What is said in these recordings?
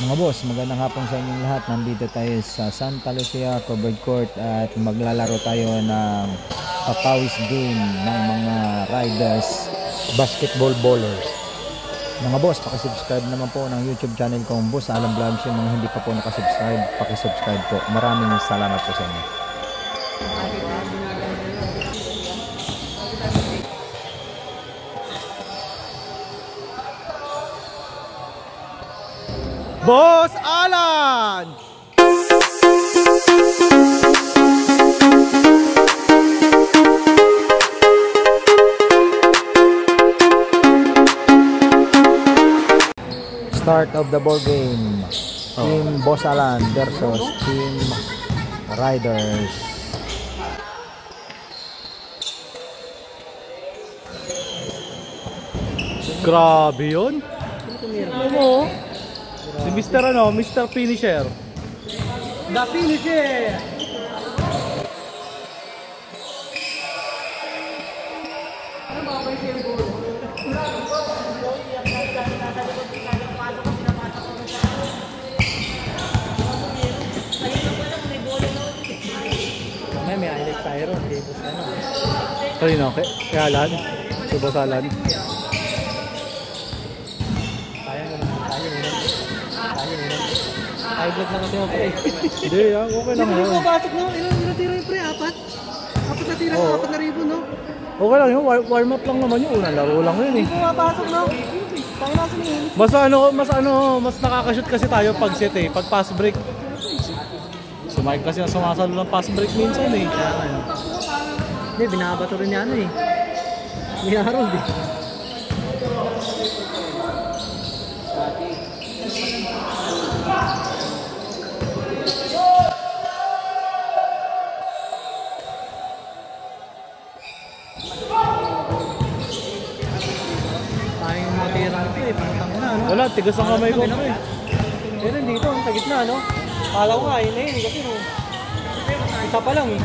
Mga boss, magandang hapon sa inyong lahat. Nandito tayo sa Santa Lucia Covered Court at maglalaro tayo ng papawis game ng mga riders, basketball ballers. Mga boss, pakisubscribe naman po ng YouTube channel kong Boss Alam Vlogs. Yung mga hindi pa po nakasubscribe, pakisubscribe po. Maraming salamat po sa inyo. Boss Alan! Start of the ball game. Team Boss Alan versus Team Riders. Grabe yun. Ano? Si Mr. Mr. Finisher. The Finisher! May Alex Tyron. Kanino? Kaya Alan? Si Boss Alan? High blood lang kasi ako eh. Hindi, okay lang yun. Hindi ko pasok no? Ilang tira yung pre? Apat na tira, Oo. 4,000 no? Okay lang yun, warm up lang naman yun. Unang laro lang yun eh. Hindi ko mapasok no? Tayo nasa nyo. Mas nakakashoot kasi tayo pag set eh, pag pass break. Si Mike kasi sumasalo ng pass break minsan eh. Hindi, binabato rin niya eh. Binaharold eh. Tayong mga tira ito eh, pantang na no? Wala, tigas ang kamay ko eh. Pero dito, sa gitna no? Kala ko nga, yun na yun kasi no? Isa pa lang eh.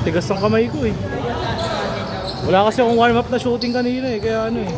Tigas ang kamay ko eh. Wala kasi akong warm up na shooting kanina eh, kaya ano eh.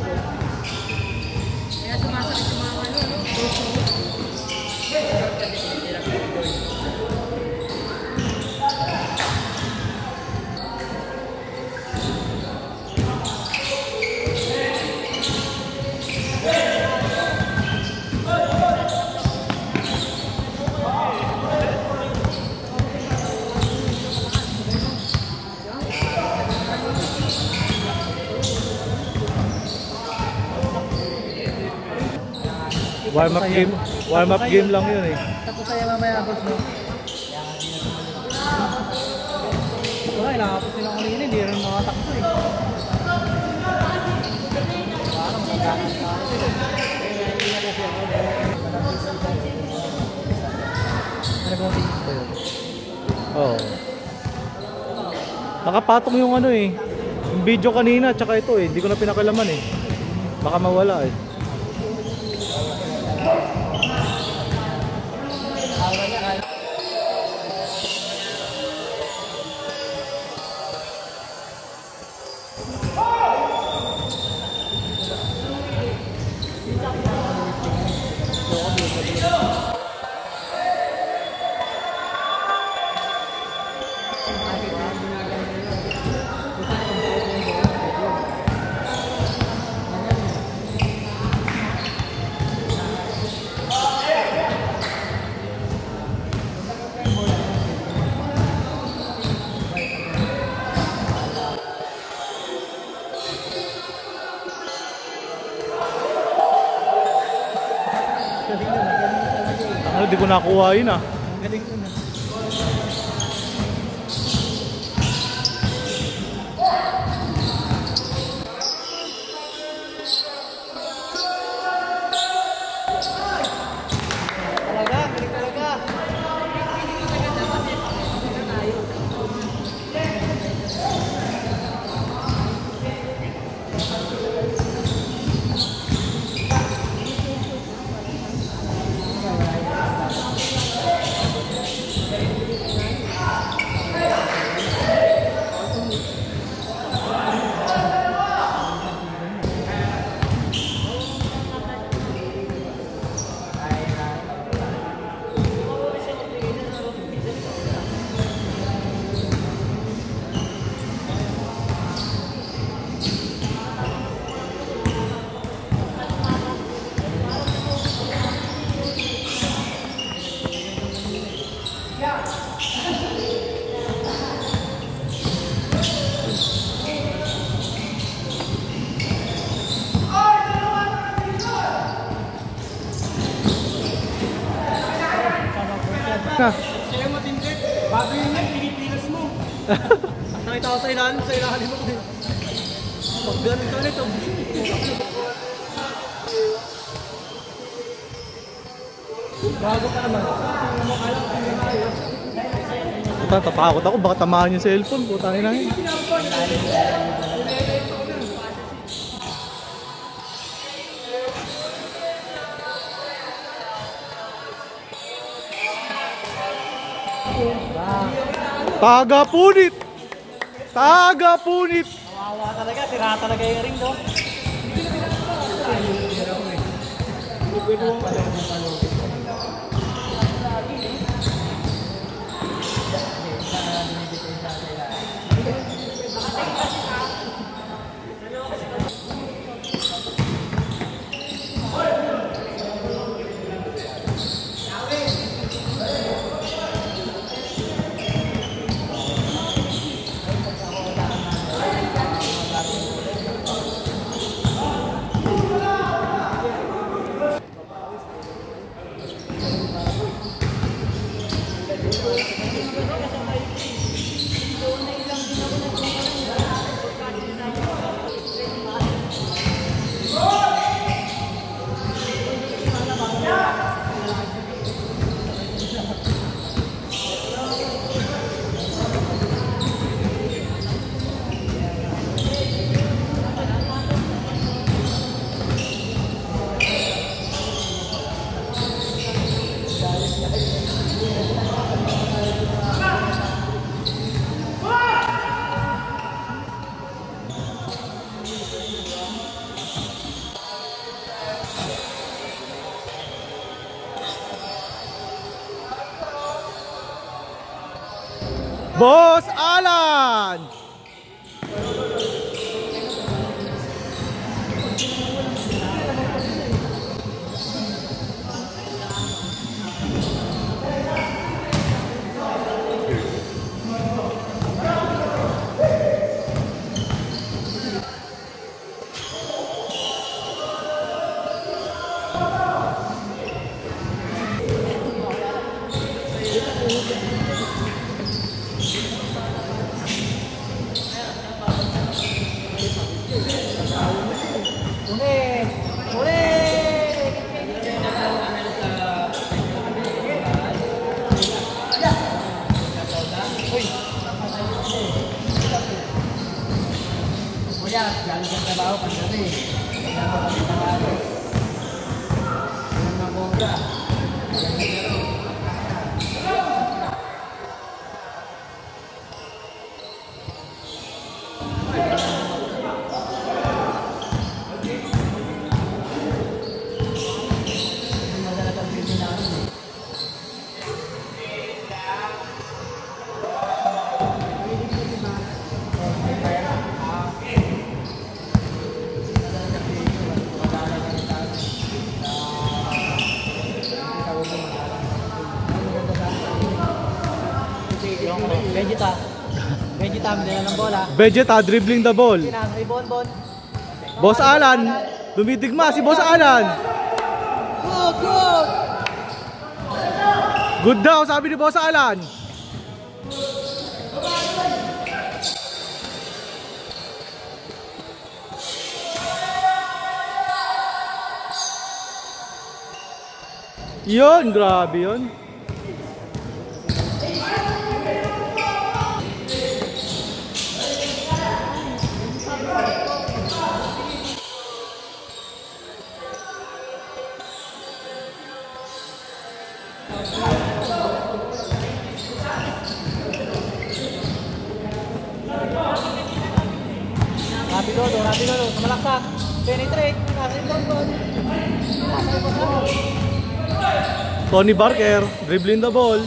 Warm up game lang yun eh. Tapos sa'yo mamaya boss no? Wala, ilakapos nila kanina, hindi rin mga takbo eh. Parang magkakit na ako eh. Nag-voting ko yun. Oo. Nakapatong yung ano eh. Yung video kanina tsaka ito eh. Hindi ko na pinakalaman eh. Baka mawala eh. Ano, di ko nakuha yun ah. Galing ko na. Talaga, galing talaga. na. Sa'yo matindi. Bago yun yan, pinipilas mo. Nakita ko sa ilalim mo. Pag ganun ka ulit, bago ka naman. Puta, tatakot ako. Baka tamahan yung cellphone. Puta, ina yun. Taga-punit! Taga-punit! Kawawa talaga, sira talaga yung ring, no? Boss Alan! Vegeta, midala ng bola. Vegeta dribbling the ball. Pinasa si Bonbon. Boss Alan, dumidigma si Boss Alan. Good, good! Good daw, sabi ni Boss Alan. Yun, grabe yun. Rapido, sumalaksak. Penetrate, pinasa yung Bonbon. Pinasa yung Bonbon. Tony Barker, dribbling the ball.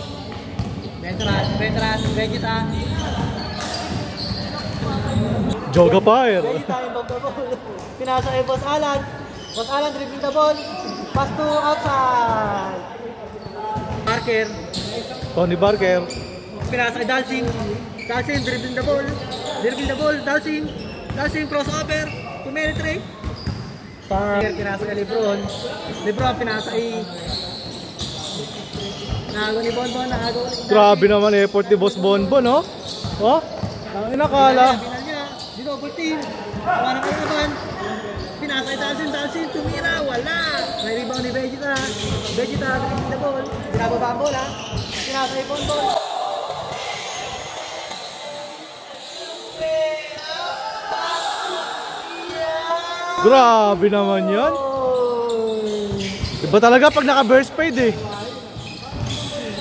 Veteran, Vegeta. Joga Fire. Vegeta yung the ball. Pinasa yung Boss Alan. Boss Alan dribbling the ball. Pass to outside. Barker. Tony Barker. Pinasa kay Dalsin. Dalsin dribbling the ball. Dalsin. Dalsin crossover. To penetrate. Pinasa kay Lebron. Lebron pinasa kay Nagawa ni Bonbon, nagawa ni Grabe naman effort ni Boss Bonbon, no? Oh, ang inakala. Final niya, double team. Wala kayo naman. Pinasa kay Dalsin, tumira, wala. May rebound ni Vegeta. Vegeta, dribbling the ball. Binababa ang bola. Pinasa kay Bonbon. Grabe naman yan. Iba talaga pag naka-burst fade eh.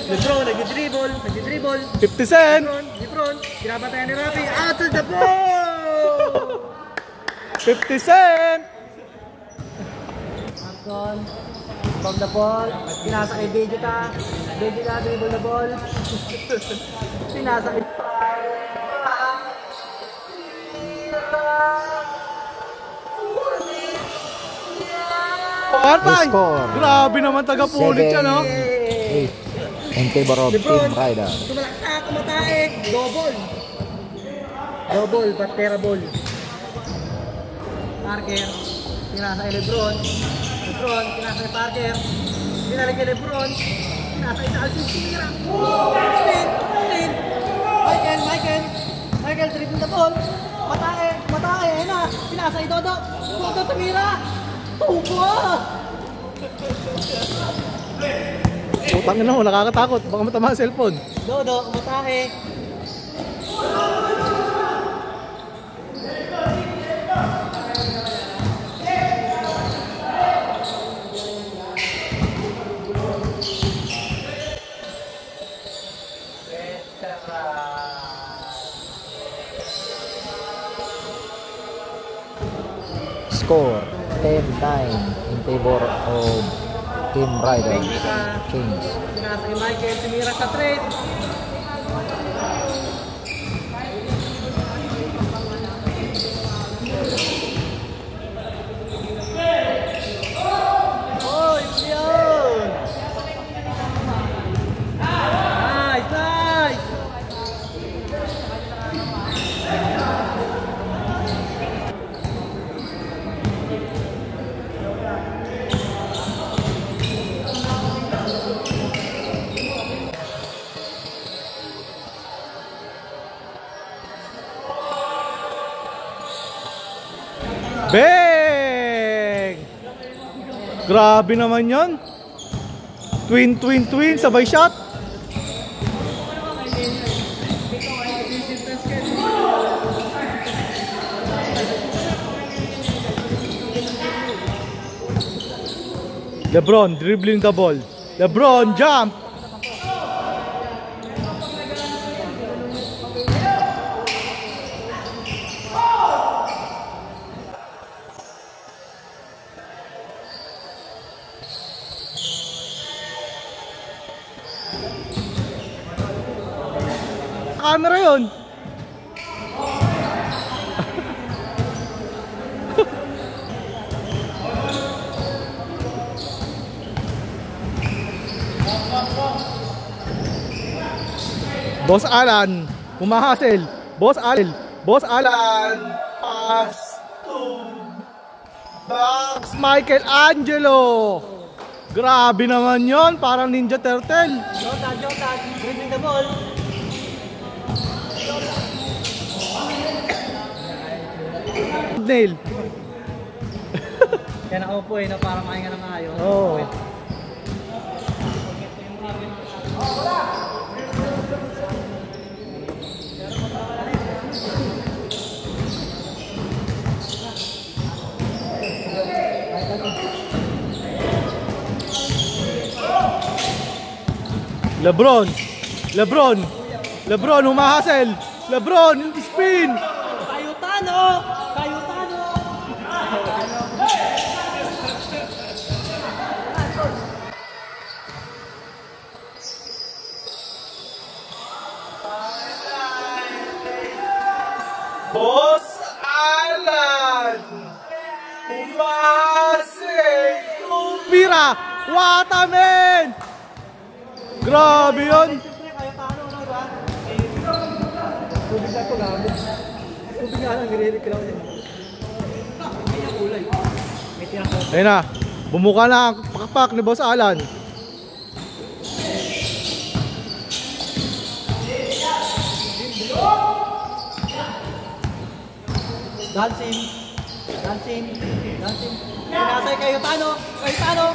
Lebron, nag-dribble. 50 Cent. Lebron, binabatayan ni Rafi. Out of the ball! 50 Cent. Anton, from the ball. Pinasa kay Vegeta. Vegeta, dribble the ball. Pinasa kay... Partay. Score. Grabe naman taga-pulit yan, no? 7-8 in favor of Team Rider. Tumalaksak, kumatae. Double, but terrible. Parker, pinasa kay Lebron. Pinasa kay Parker. Pinalik kay Lebron. Pinasa kay Dalsin, tira. Steal. Michael, dribbling the ball. Matae, ayun na. Pinasa kay Dodo. Dodo, tumira. Tuwa! Putang ina mo, nakakatakot. Baka matama ang cellphone. Dodo, kumatae. Score 10-9 in favor of Team Rider. Change. Pinasa kay Michael, tumira sa trade. Oh, yun! Nice! Bang! Grabe naman yan. Twin, sabay shot. Lebron dribbling the ball. Lebron jump. Camera yun. Boss Alan, humahasel. Boss Alan, pass to Box Michael Angelo. Grabe naman yon, parang Ninja Turtle. Jordan, dribbling the ball. Nail. Kaya nakaupo na parang makahinga ng ayos. Oh. Lebron humahasel. Lebron spin. Cayetano. Boss Alan humahasel. Pira, Watamen. Grabe yun. Cayetano, no, diba? Tubig na ito, gamit. Tubig nga lang, nire-reclaim niya. May kulay. May tinakot. Ayun na, bumuka na ang pakpak ni Boss Alan. Dancing. Dancing. Dancing. Pinasay kayo Tano. Kayo Tano.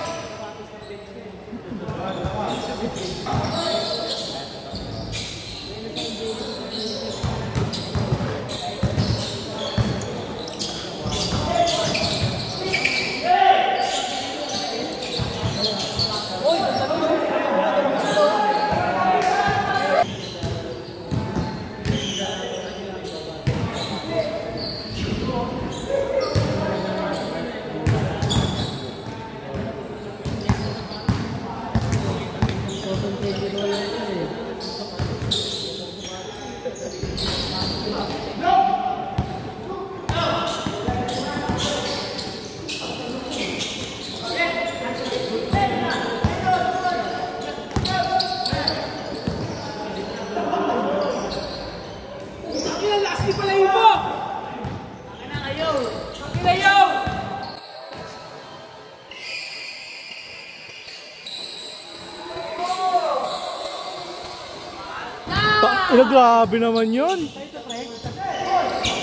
Grabe naman yun.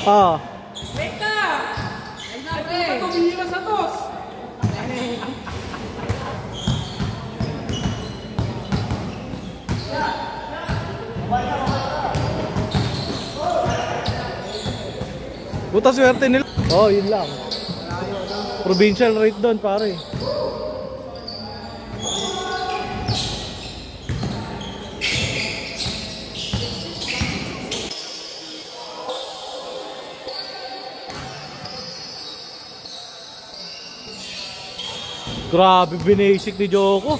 Ah. Beka! Ay natin! Tumihira sa tos! Buta swerte nila. Oh, yun lang. Provincial rate doon, pare. Grabe binasic ni Joko.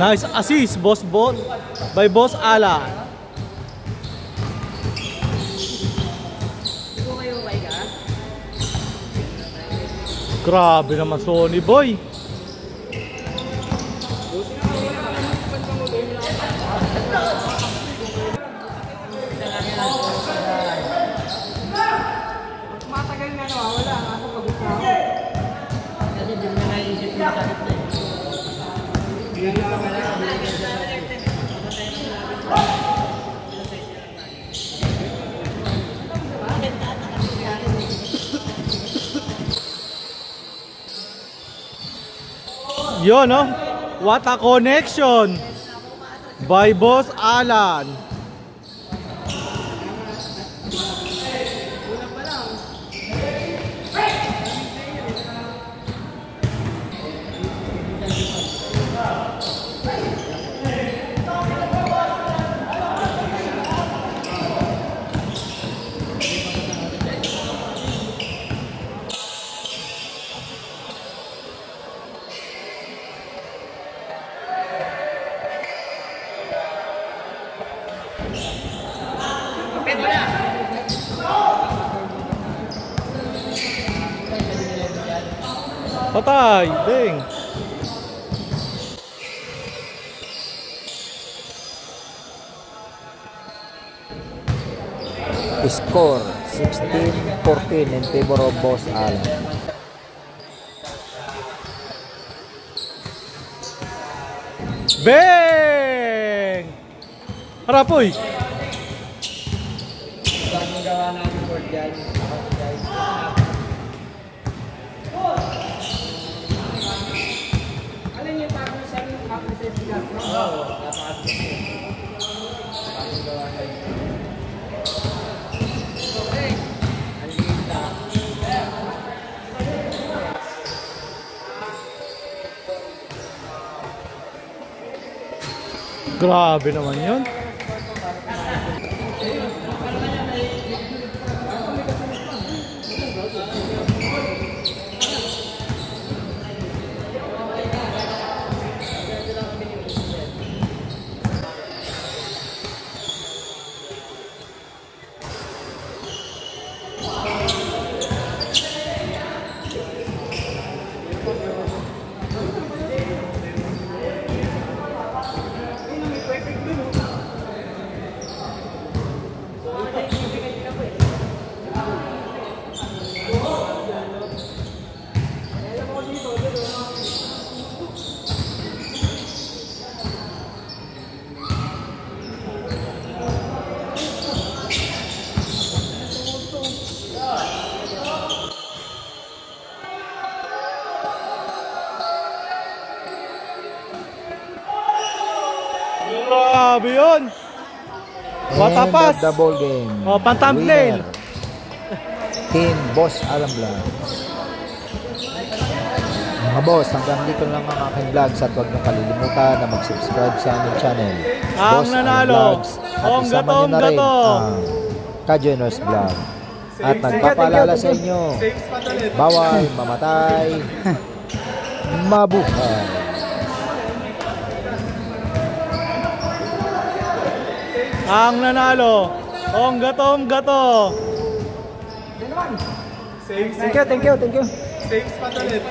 Nice assist, boss by Boss Alan. Grabe naman Sony boy. Matagal nga nawawala ang ako pag-usawa. Kasi di mo na naisip yung sakit na eh. Yun, no? What a connection by Boss Alan. Patay, ding. Score 16-14 in favor of Boss Alan. Bang! Harapoy! Bagong gawa namin board guys. Grabe naman yun. Grabe yun. What a pass. And the ball game. Oh, pan-thumbnail. Winner, Team Boss Alambla. Mga boss, hanggang dito lang ang aking vlogs at huwag nang kalilimutan na mag-subscribe sa aming channel. Ang Boss nanalo. Vlogs. At isama nyo na rin ang Kajeners Vlog. At nagpapaalala sa inyo, bawal mamatay, mabuhay. Ang nanalo. Ong gato. Thank you. Saves pa ulit.